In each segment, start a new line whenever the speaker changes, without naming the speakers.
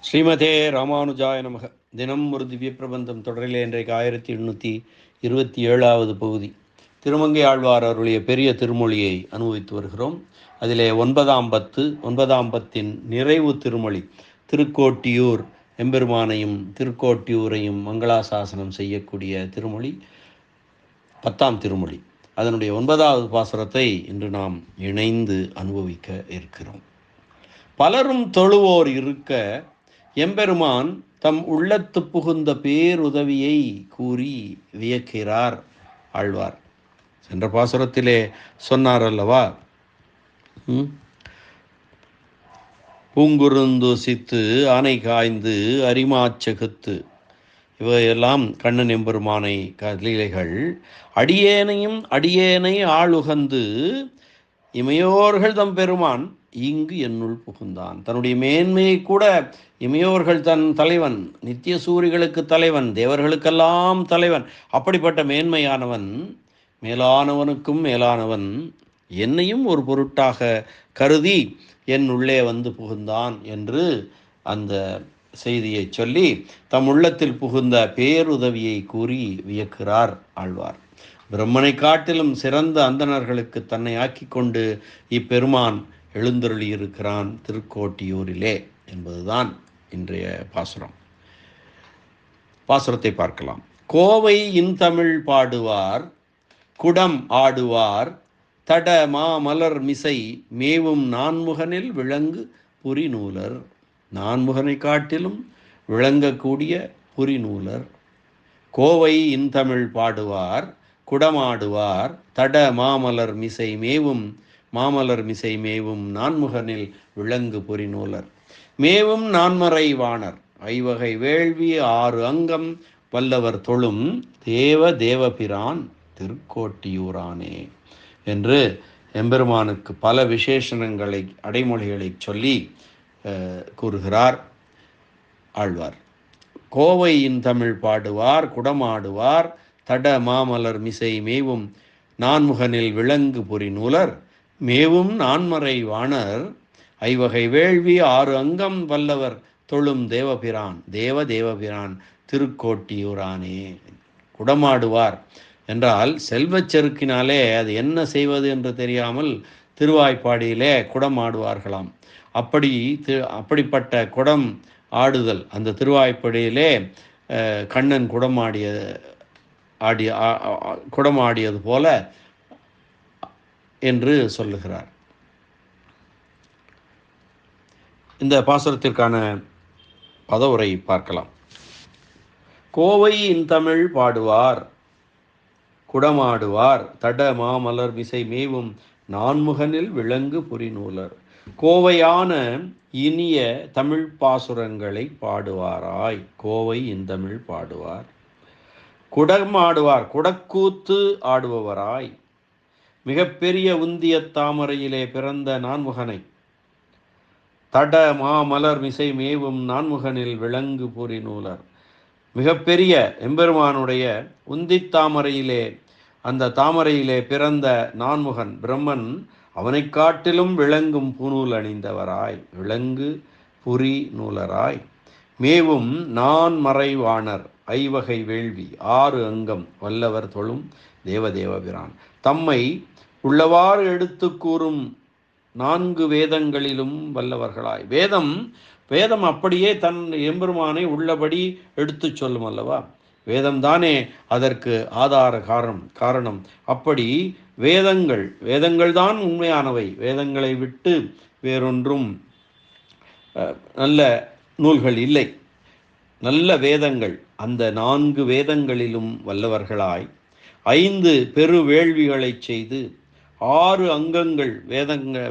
ஸ்ரீமதே ராமானுஜாய நமக. தினம் ஒரு திவ்ய பிரபந்தம் தொடரிலே இன்றைக்கு 1827வது பகுதி. திருமங்கை ஆழ்வார் அருளிய பெரிய திருமொழியை அனுபவித்து வருகிறோம். அதிலே 9ஆம் பத்தின் நிறைவு திருமொழி, திருக்கோட்டியூர் எம்பெருமானையும் திருக்கோட்டியூரையும் மங்களாசாசனம் செய்யக்கூடிய திருமொழி 10ஆம் திருமொழி. அதனுடைய 9வது பாசுரத்தை இன்று நாம் இணைந்து அனுபவிக்க இருக்கிறோம். பலரும் தொழுவோர் இருக்க எம்பெருமான் தம் உள்ளத்து புகுந்த பேருதவியை கூறி வியக்கிறார் ஆழ்வார். சென்ற பாசுரத்திலே சொன்னார் அல்லவா, பூங்குருந்து சித்து ஆனை காய்ந்து அரிமாச்சகுத்து, இவையெல்லாம் கண்ணன் எம்பெருமானை லீலைகள். அடியேனை ஆளுகந்து இமையோர்கள் தம் பெருமான் இங்கு என்னுள் புகுந்தான். தன்னுடைய மேன்மையை கூட இமையோர்கள் தன் தலைவன், நித்திய சூரிகளுக்கு தலைவன், தேவர்களுக்கெல்லாம் தலைவன், அப்படிப்பட்ட மேன்மையானவன், மேலானவனுக்கும் மேலானவன் என்னையும் ஒரு பொருட்டாக கருதி என் உள்ளே வந்து புகுந்தான் என்று அந்த செய்தியை சொல்லி தம் உள்ளத்தில் புகுந்த பேருதவியை கூறி வியக்கிறார் ஆழ்வார். பிரம்மனை காட்டிலும் சிறந்த அந்தணர்களுக்கு தன்னை ஆக்கி கொண்டு இப்பெருமான் எழுந்தருளி இருக்கிறான் திருக்கோட்டியூரிலே என்பதுதான் இன்றைய பாசுரத்தை பார்க்கலாம். கோவை இன்தமிழ் பாடுவார், குடம் ஆடுவார், தட மா மலர் மிசை மேவும் நான்முகனில் விளங்கு புரிநூலர். நான்முகனை காட்டிலும் விளங்கக்கூடிய புரிநூலர். கோவை இன்தமிழ் பாடுவார், குடமாடுவார், தட மாமலர் மிசை மேவும் நான்முகனில் விளங்கு பொறிநூலர். மேவும் நான்மறை வாணர், ஐவகை வேள்வி 6 அங்கம் வல்லவர் தொழும் தேவபிரான் திருக்கோட்டியூரானே என்று எம்பெருமானுக்கு பல விசேஷணங்களை, அடைமொழிகளை சொல்லி கூறுகிறார் ஆழ்வார். கோவையின் தமிழ் பாடுவார், குடமாடுவார், தட மாமலர் மிசை மேவும் நான்முகனில் விளங்கு பொறிநூலர். மேவும் நான்மறை வாணர், ஐவகை வேள்வி 6 அங்கம் வல்லவர் தொழும் தேவபிரான் திருக்கோட்டியூரானே. குடமாடுவார் என்றால் செல்வச் செருக்கினாலே அது என்ன செய்வது என்று தெரியாமல் திருவாய்ப்பாடியிலே குடமாடுவார்களாம். அப்படிப்பட்ட குடம் ஆடுதல், அந்த திருவாய்ப்பாடியிலே கண்ணன் குடமாடியது போல என்று சொல்லுகிறார். இந்த பாசுரத்திற்கான பதவுரை பார்க்கலாம். கோவை இன்தமிழ் பாடுவார், குடமாடுவார், தட மாமலர் மிசை மேவும் நான்முகனில் விளங்கு புரிநூலர். கோவையான இனிய தமிழ் பாசுரங்களை பாடுவாராய். கோவை இன்தமிழ் பாடுவார், குடமாடுவார், குடக்கூத்து ஆடுபவராய், மிகப்பெரிய உந்திய தாமரையிலே பிறந்த நான்முகனை, தட மாமலர் மிசை மேவும் நான்முகனில் விளங்கு புரிநூலர். மிகப்பெரிய எம்பெருமானுடைய உந்தித்தாமரையிலே, அந்த தாமரையிலே பிறந்த நான்முகன் பிரம்மன், அவனை காட்டிலும் விளங்கும் பூநூல் அணிந்தவராய், விளங்கு புரி நூலராய், மேவும் நான்மறைவாணர், ஐவகை வேள்வி 6 அங்கம் வல்லவர் தொழும் தேவபிரான், தம்மை உள்ளவாறு எடுத்து கூறும் 4 வேதங்களிலும் வல்லவர்களாய். வேதம் அப்படியே தன் எம்பெருமானை உள்ளபடி எடுத்து சொல்லும் அல்லவா. வேதம்தானே அதற்கு ஆதார காரணம். அப்படி வேதங்கள் தான் உண்மையானவை. வேதங்களை விட்டு வேறொன்றும் நல்ல நூல்கள் இல்லை. நல்ல வேதங்கள், அந்த 4 வேதங்களிலும் வல்லவர்களாய் 5 பெரு வேள்விகளை செய்து 6 அங்கங்கள்,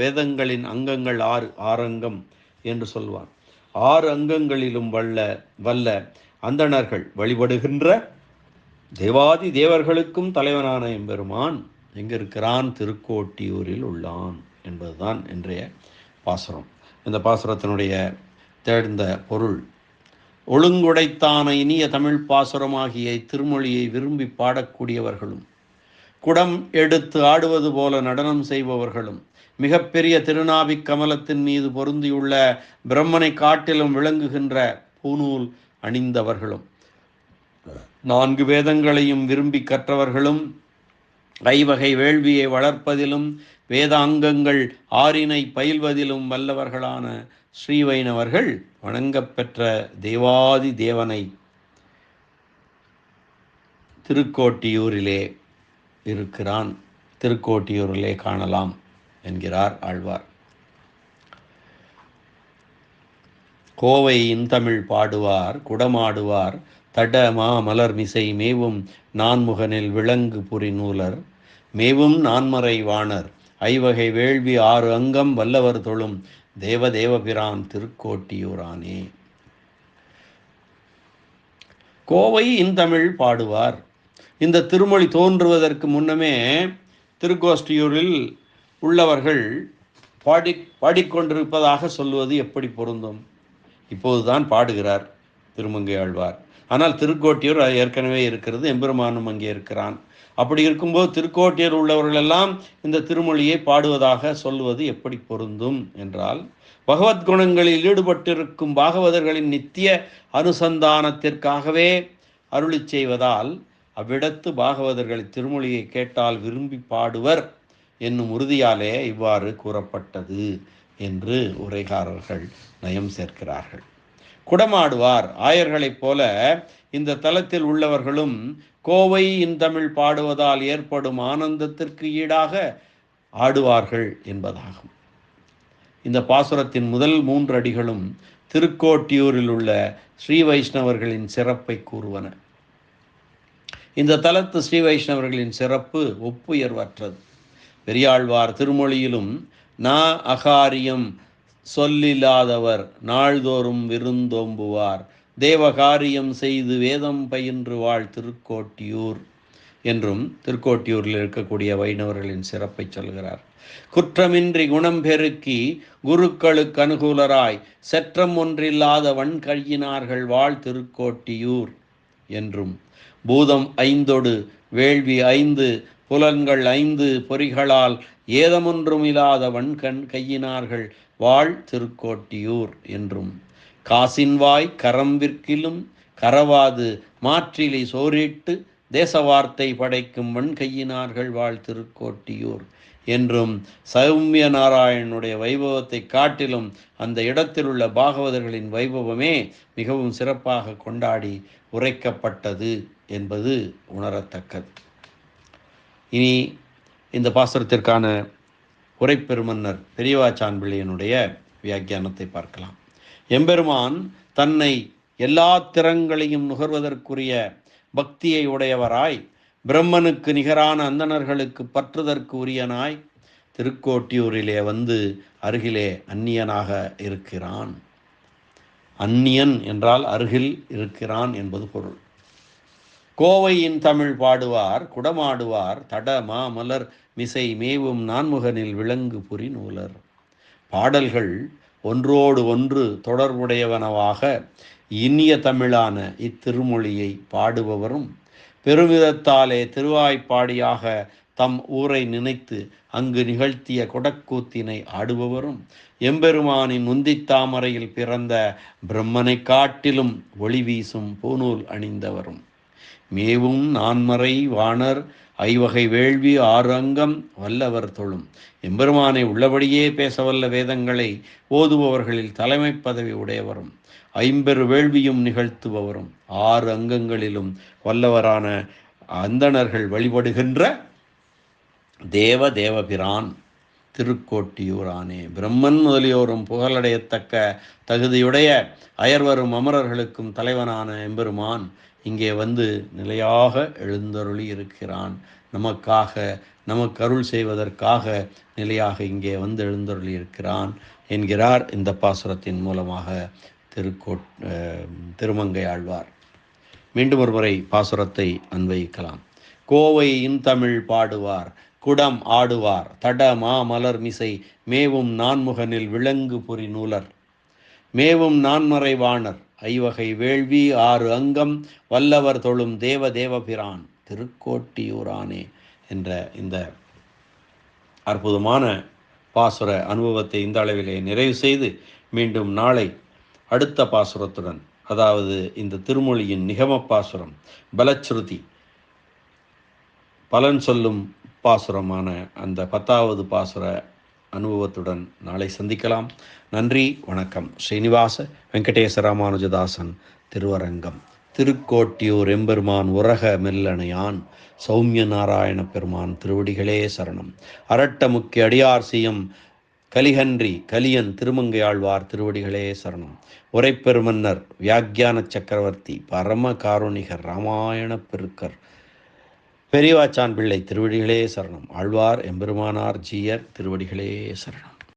வேதங்களின் அங்கங்கள் 6 ஆறங்கம் என்று சொல்வார். 6 அங்கங்களிலும் வல்ல அந்தணர்கள் வழிபடுகின்ற தேவாதி தேவர்களுக்கும் தலைவனான எம்பெருமான் எங்கே இருக்கிறான்? திருக்கோட்டியூரில் உள்ளான் என்பதுதான் இன்றைய பாசுரம். இந்த பாசுரத்தினுடைய தேர்ந்த பொருள், ஒழுங்குடைத்தான இனிய தமிழ் பாசுரமாகிய திருமொழியை விரும்பி பாடக்கூடியவர்களும், குடம் எடுத்து ஆடுவது போல நடனம் செய்பவர்களும், மிகப்பெரிய திருநாபிக் கமலத்தின் மீது பொருந்தியுள்ள பிரம்மனை காட்டிலும் விளங்குகின்ற பூநூல் அணிந்தவர்களும் 4 வேதங்களையும் விரும்பி கற்றவர்களும் ஐவகை வேள்வியை வளர்ப்பதிலும் வேதாங்கங்கள் 6 பயில்வதிலும் வல்லவர்களான ஸ்ரீவைணவர்கள் வணங்கப்பெற்ற தேவாதி தேவனை திருக்கோட்டியூரிலே இருக்கிறான், திருக்கோட்டியூரிலே காணலாம் என்கிறார் ஆழ்வார். கோவை இன்தமிழ் பாடுவார் குடமாடுவார் தட மா மலர் மிசை மேவும் நான்முகனில் விளங்கு புரி நூலர் மேவும் நான்மறை வாணர் ஐவகை வேள்வி 6 அங்கம் வல்லவர் தொழும் தேவதேவபிரான் திருக்கோட்டியூரானே. கோவை இன்தமிழ் பாடுவார். இந்த திருமொழி தோன்றுவதற்கு முன்னமே திருக்கோஷ்டியூரில் உள்ளவர்கள் பாடிக்கொண்டிருப்பதாக சொல்வது எப்படி பொருந்தும்? இப்போதுதான் பாடுகிறார் திருமங்கை ஆழ்வார். ஆனால் திருக்கோட்டியூர் ஏற்கனவே இருக்கிறது, எம்பெருமானும் அங்கே இருக்கிறான். அப்படி இருக்கும்போது திருக்கோட்டியூர் உள்ளவர்களெல்லாம் இந்த திருமொழியை பாடுவதாக சொல்வது எப்படி பொருந்தும் என்றால், பகவத்குணங்களில் ஈடுபட்டிருக்கும் பாகவதர்களின் நித்திய அனுசந்தானத்திற்காகவே அருளி செய்வதால் அவ்விடத்து பாகவதர்கள் திருமொழியை கேட்டால் விரும்பி பாடுவர் என்னும் உறுதியாலே இவ்வாறு கூறப்பட்டது என்று உரைகாரர்கள் நயம் சேர்க்கிறார்கள். குடமாடுவார் ஆயர்களைப் போல இந்த தலத்தில் உள்ளவர்களும் கோவை இன்தமிழ் பாடுவதால் ஏற்படும் ஆனந்தத்திற்கு ஈடாக ஆடுவார்கள் என்பதாகும். இந்த பாசுரத்தின் முதல் 3 அடிகளும் திருக்கோட்டியூரில் உள்ள ஸ்ரீ வைஷ்ணவர்களின் சிறப்பை கூறுவன. இந்த தலத்து ஸ்ரீ வைஷ்ணவர்களின் சிறப்பு ஒப்புயர்வற்றது. பெரியாழ்வார் திருமொழியிலும் நா அகாரியம் சொல்லில்லாதவர் நாள்தோறும் விருந்தோம்புவார் தேவகாரியம் செய்து வேதம் பயின்று வாழ் திருக்கோட்டியூர் என்றும் திருக்கோட்டியூரில் இருக்கக்கூடிய வைணவர்களின் சிறப்பை சொல்கிறார். குற்றமின்றி குணம் பெருக்கி குருக்களுக்கு அனுகூலராய் செற்றம் ஒன்றில்லாத வன்கையினார்கள் வாழ் திருக்கோட்டியூர் என்றும் பூதம் 5 வேள்வி 5 புலன்கள் 5 பொறிகளால் ஏதமொன்றும் இல்லாத வன்கண் கையினார்கள் வாழ் திருக்கோட்டியூர் என்றும் காசின்வாய் கரம் விற்கிலும் கரவாது மாற்றிலி சோறிட்டு தேசவார்த்தை படைக்கும் வன்கையினார்கள் வாழ் திருக்கோட்டியூர் என்றும் சௌமிய நாராயணனுடைய வைபவத்தை காட்டிலும் அந்த இடத்தில் உள்ள பாகவதர்களின் வைபவமே மிகவும் சிறப்பாக கொண்டாடி உரைக்கப்பட்டது என்பது உணரத்தக்கது. இனி இந்த பாசுரத்திற்கான உரைப்பெருமன்னர் பெரியவாச்சான் பிள்ளையனுடைய வியாக்கியானத்தை பார்க்கலாம். எம்பெருமான் தன்னை எல்லா திறங்களையும் நுகர்வதற்குரிய பக்தியை உடையவராய் பிரம்மனுக்கு நிகரான அந்தணர்களுக்கு பற்றுதற்கு உரியனாய் திருக்கோட்டியூரிலே வந்து அருகிலே அந்நியனாக இருக்கிறான். அந்நியன் என்றால் அருகில் இருக்கிறான் என்பது பொருள். கோவையின் தமிழ் பாடுவார் குடமாடுவார் தட மா மலர் மிசை மேவும் நான்முகனில் விளங்கு புரி நூலர். பாடல்கள் ஒன்றோடு ஒன்று தொடர்புடையவனவாக இனிய தமிழான இத்திருமொழியை பாடுபவரும் பெருமிதத்தாலே திருவாய்ப்பாடியாக தம் ஊரை நினைத்து அங்கு நிகழ்த்திய கொடக்கூத்தினை ஆடுபவரும் எம்பெருமானின் முந்தித்தாமரையில் பிறந்த பிரம்மனை காட்டிலும் ஒளி வீசும் பூநூல் அணிந்தவரும் மேவும் நான்மறை வாணர் ஐவகை வேள்வி 6 அங்கம் வல்லவர் தொழும் எம்பெருமானை உள்ளபடியே பேசவல்ல வேதங்களை ஓதுபவர்களில் தலைமை பதவி உடையவரும் 50 வேள்வியும் நிகழ்த்துபவரும் 6 அங்கங்களிலும் வல்லவரான அந்தணர்கள் வழிபடுகின்ற தேவதேவபிரான் திருக்கோட்டியூரானே. பிரம்மன் முதலியோரும் புகழடையத்தக்க தகுதியுடைய அயர்வரும் அமரர்களுக்கும் தலைவனான எம்பெருமான் இங்கே வந்து நிலையாக எழுந்தருளி இருக்கிறான். நமக்கு அருள் செய்வதற்காக நிலையாக இங்கே வந்து எழுந்தருளி இருக்கிறான் என்கிறார் இந்த பாசுரத்தின் மூலமாக திருமங்கை ஆழ்வார். மீண்டும் ஒரு முறை பாசுரத்தை அன்வயிக்கலாம். கோவை இன்தமிழ் பாடுவார் குடம் ஆடுவார் தட மா மலர் மிசை மேவும் நான்முகனில் விளங்கு புரி நூலர் மேவும் நான்மறை வாணர் ஐவகை வேள்வி 6 அங்கம் வல்லவர் தொழும் தேவதேவபிரான் திருக்கோட்டியூரானே என்ற இந்த அற்புதமான பாசுர அனுபவத்தை இந்த அளவிலே நிறைவு செய்து மீண்டும் நாளை அடுத்த பாசுரத்துடன், அதாவது இந்த திருமொழியின் நிகம பாசுரம், பலச்ருதி பலன் சொல்லும் பாசுரமான அந்த 10வது பாசுர அனுபவத்துடன் நாளை சந்திக்கலாம். நன்றி, வணக்கம். ஸ்ரீனிவாச வெங்கடேச ராமானுஜதாசன் திருவரங்கம். திருக்கோட்டியூர் எம்பெருமான் உரக மெல்லணையான் சௌமிய நாராயண பெருமான் திருவடிகளே சரணம். அரட்ட முக்கிய அடியார் செய்யும் கலிகன்றி கலியன் திருமங்கையாழ்வார் திருவடிகளே சரணம். உரைப்பெருமன்னர் வியாக்கியான சக்கரவர்த்தி பரம காருணிகர் ராமாயண பெருக்கர் பெரியவாச்சான் பிள்ளை திருவடிகளே சரணம். ஆழ்வார் எம்பெருமானார் ஜீயர் திருவடிகளே சரணம்.